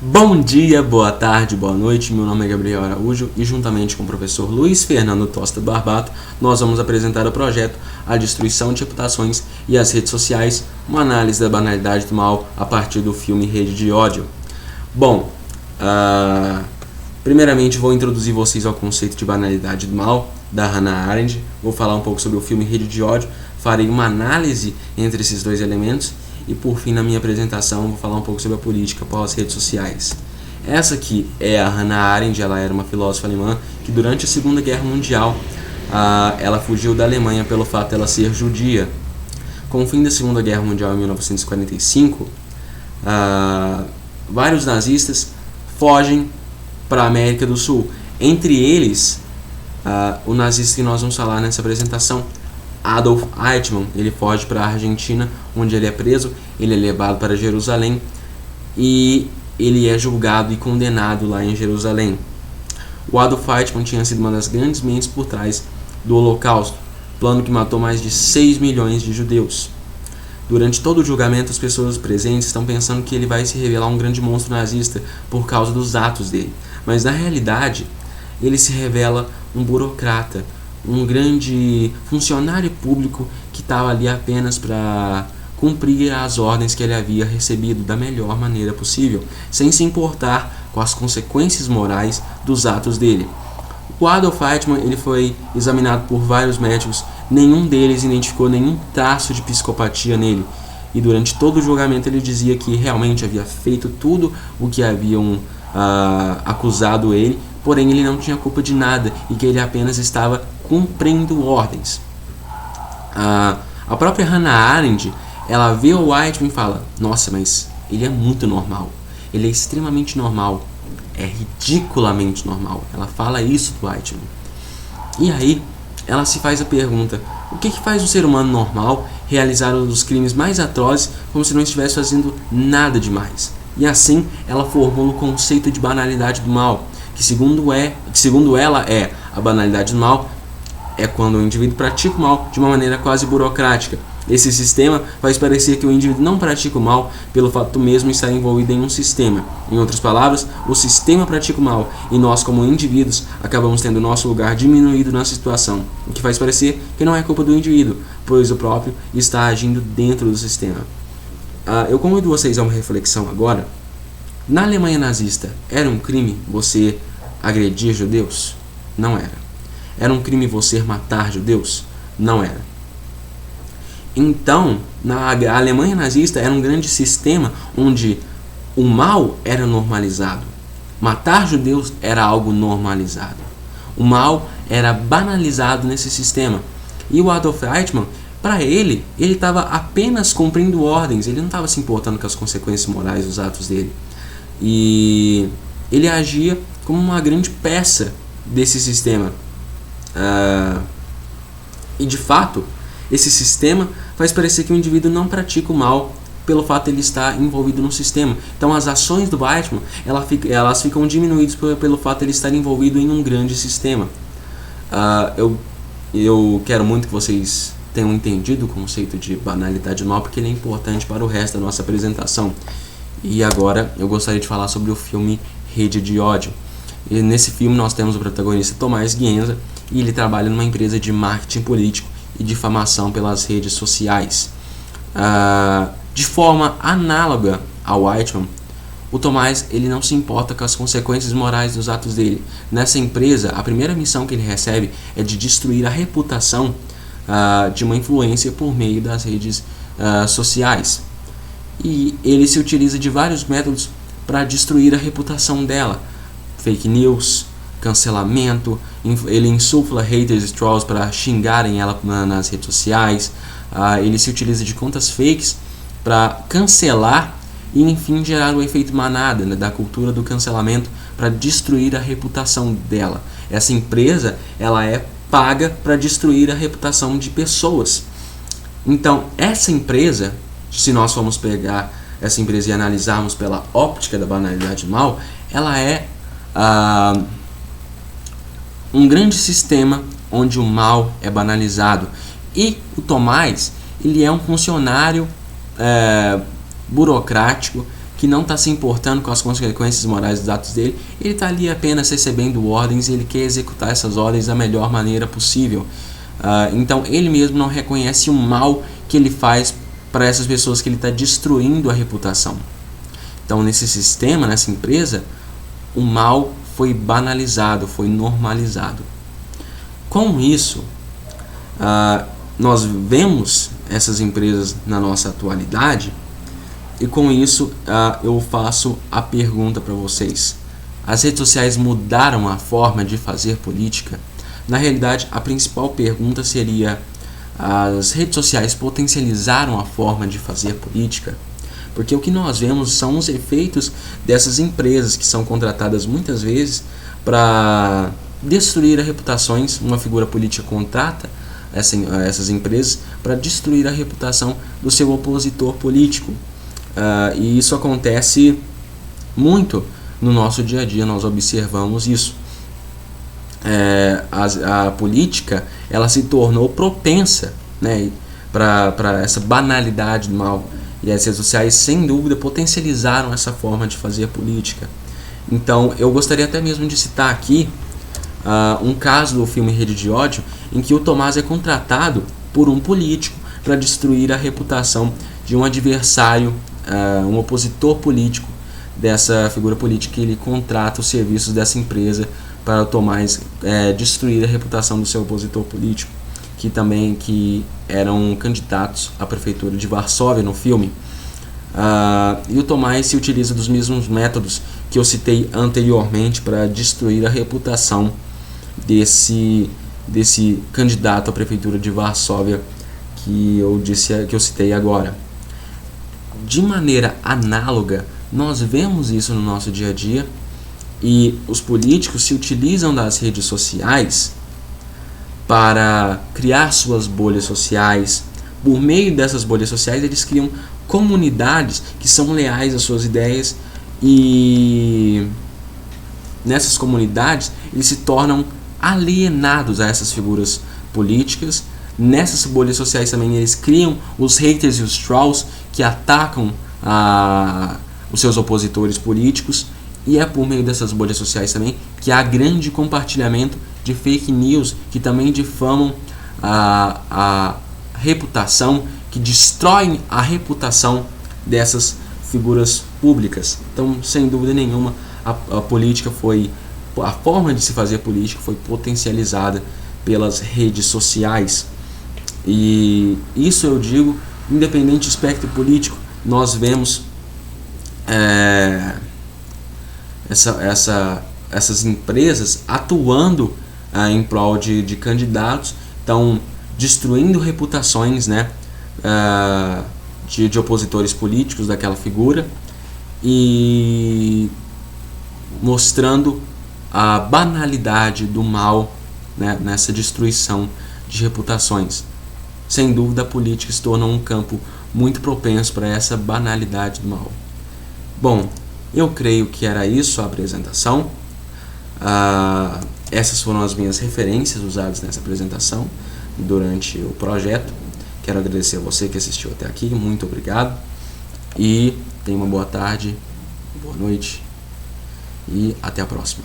Bom dia, boa tarde, boa noite, meu nome é Gabriel Araújo e juntamente com o professor Luiz Fernando Tosta Barbato, nós vamos apresentar o projeto A Destruição de Reputações e as Redes Sociais, uma análise da banalidade do mal a partir do filme Rede de Ódio. Bom, primeiramente vou introduzir vocês ao conceito de banalidade do mal, da Hannah Arendt, vou falar um pouco sobre o filme Rede de Ódio, farei uma análise entre esses dois elementos, e por fim, na minha apresentação, vou falar um pouco sobre a política após as redes sociais. Essa aqui é a Hannah Arendt, ela era uma filósofa alemã que durante a Segunda Guerra Mundial ela fugiu da Alemanha pelo fato de ela ser judia. Com o fim da Segunda Guerra Mundial em 1945, vários nazistas fogem para a América do Sul. Entre eles, o nazista que nós vamos falar nessa apresentação, Adolf Eichmann. Ele foge para a Argentina, onde ele é preso, ele é levado para Jerusalém e ele é julgado e condenado lá em Jerusalém. O Adolf Eichmann tinha sido uma das grandes mentes por trás do Holocausto, plano que matou mais de 6 milhões de judeus. Durante todo o julgamento, as pessoas presentes estão pensando que ele vai se revelar um grande monstro nazista por causa dos atos dele, mas na realidade ele se revela um burocrata, um grande funcionário público que estava ali apenas para cumprir as ordens que ele havia recebido da melhor maneira possível, sem se importar com as consequências morais dos atos dele. O Adolf Eichmann ele foi examinado por vários médicos, nenhum deles identificou nenhum traço de psicopatia nele, e durante todo o julgamento ele dizia que realmente havia feito tudo o que haviam acusado ele, porém ele não tinha culpa de nada e que ele apenas estava cumprindo ordens. A própria Hannah Arendt, ela vê o Eichmann e fala: nossa, mas ele é muito normal, ele é extremamente normal, é ridiculamente normal. Ela fala isso do Eichmann. E aí ela se faz a pergunta: o que faz um ser humano normal realizar um dos crimes mais atrozes como se não estivesse fazendo nada demais? E assim ela formula o conceito de banalidade do mal, que segundo ela a banalidade do mal é quando o indivíduo pratica o mal de uma maneira quase burocrática. Esse sistema faz parecer que o indivíduo não pratica o mal pelo fato do mesmo estar envolvido em um sistema. Em outras palavras, o sistema pratica o mal e nós, como indivíduos, acabamos tendo nosso lugar diminuído na situação, o que faz parecer que não é culpa do indivíduo, pois o próprio está agindo dentro do sistema. Eu convido vocês a uma reflexão agora. Na Alemanha nazista, era um crime você agredir judeus? Não era. Era um crime você matar judeus? Não era. Então, na Alemanha nazista era um grande sistema onde o mal era normalizado. Matar judeus era algo normalizado. O mal era banalizado nesse sistema. E o Adolf Eichmann, para ele estava apenas cumprindo ordens, ele não estava se importando com as consequências morais dos atos dele. E ele agia como uma grande peça desse sistema. E de fato, esse sistema faz parecer que o indivíduo não pratica o mal pelo fato de ele estar envolvido no sistema. Então as ações do Eichmann, elas ficam diminuídas pelo fato de ele estar envolvido em um grande sistema. Eu quero muito que vocês tenham entendido o conceito de banalidade do mal, porque ele é importante para o resto da nossa apresentação. E agora eu gostaria de falar sobre o filme Rede de Ódio. E nesse filme nós temos o protagonista Tomás Gienza, e ele trabalha numa empresa de marketing político e difamação pelas redes sociais. De forma análoga ao Eichmann, o Tomás ele não se importa com as consequências morais dos atos dele. Nessa empresa, a primeira missão que ele recebe é de destruir a reputação de uma influência por meio das redes sociais. E ele se utiliza de vários métodos para destruir a reputação dela. Fake news, cancelamento, ele insufla haters e trolls para xingarem ela nas redes sociais, ele se utiliza de contas fakes para cancelar e enfim gerar o efeito manada, né, da cultura do cancelamento para destruir a reputação dela. Essa empresa ela é paga para destruir a reputação de pessoas. Então essa empresa, se nós formos pegar essa empresa e analisarmos pela óptica da banalidade do mal, ela é um grande sistema onde o mal é banalizado. E o Tomás, ele é um funcionário burocrático que não está se importando com as consequências morais dos atos dele, ele está ali apenas recebendo ordens e ele quer executar essas ordens da melhor maneira possível. Então ele mesmo não reconhece o mal que ele faz para essas pessoas que ele está destruindo a reputação. Então nesse sistema, nessa empresa, o mal foi banalizado, foi normalizado. Com isso, nós vemos essas empresas na nossa atualidade e com isso eu faço a pergunta para vocês. As redes sociais mudaram a forma de fazer política? Na realidade, a principal pergunta seria: as redes sociais potencializaram a forma de fazer política? Porque o que nós vemos são os efeitos dessas empresas que são contratadas muitas vezes para destruir as reputações. Uma figura política contrata essas empresas para destruir a reputação do seu opositor político. E isso acontece muito no nosso dia a dia, nós observamos isso. A política ela se tornou propensa, né, para essa banalidade do mal, e as redes sociais sem dúvida potencializaram essa forma de fazer política. Então eu gostaria até mesmo de citar aqui um caso do filme Rede de Ódio, em que o Tomás é contratado por um político para destruir a reputação de um adversário, um opositor político dessa figura política, que ele contrata os serviços dessa empresa para o Tomás destruir a reputação do seu opositor político, que eram candidatos à prefeitura de Varsóvia no filme. E o Tomás se utiliza dos mesmos métodos que eu citei anteriormente para destruir a reputação desse candidato à prefeitura de Varsóvia que eu citei agora. De maneira análoga, nós vemos isso no nosso dia a dia, e os políticos se utilizam das redes sociais para criar suas bolhas sociais. Por meio dessas bolhas sociais, eles criam comunidades que são leais às suas ideias, e nessas comunidades eles se tornam alienados a essas figuras políticas. Nessas bolhas sociais também eles criam os haters e os trolls que atacam os seus opositores políticos, e é por meio dessas bolhas sociais também que há grande compartilhamento de fake news que também difamam a reputação, que destroem a reputação dessas figuras públicas. Então, sem dúvida nenhuma, a forma de se fazer política foi potencializada pelas redes sociais. E isso eu digo, independente do espectro político, nós vemos essas empresas atuando em prol de candidatos, então destruindo reputações, né, de opositores políticos daquela figura, e mostrando a banalidade do mal, né, nessa destruição de reputações. Sem dúvida, a política se torna um campo muito propenso para essa banalidade do mal. Bom, eu creio que era isso a apresentação. Essas foram as minhas referências usadas nessa apresentação durante o projeto. Quero agradecer a você que assistiu até aqui, muito obrigado, e tenha uma boa tarde, boa noite, e até a próxima.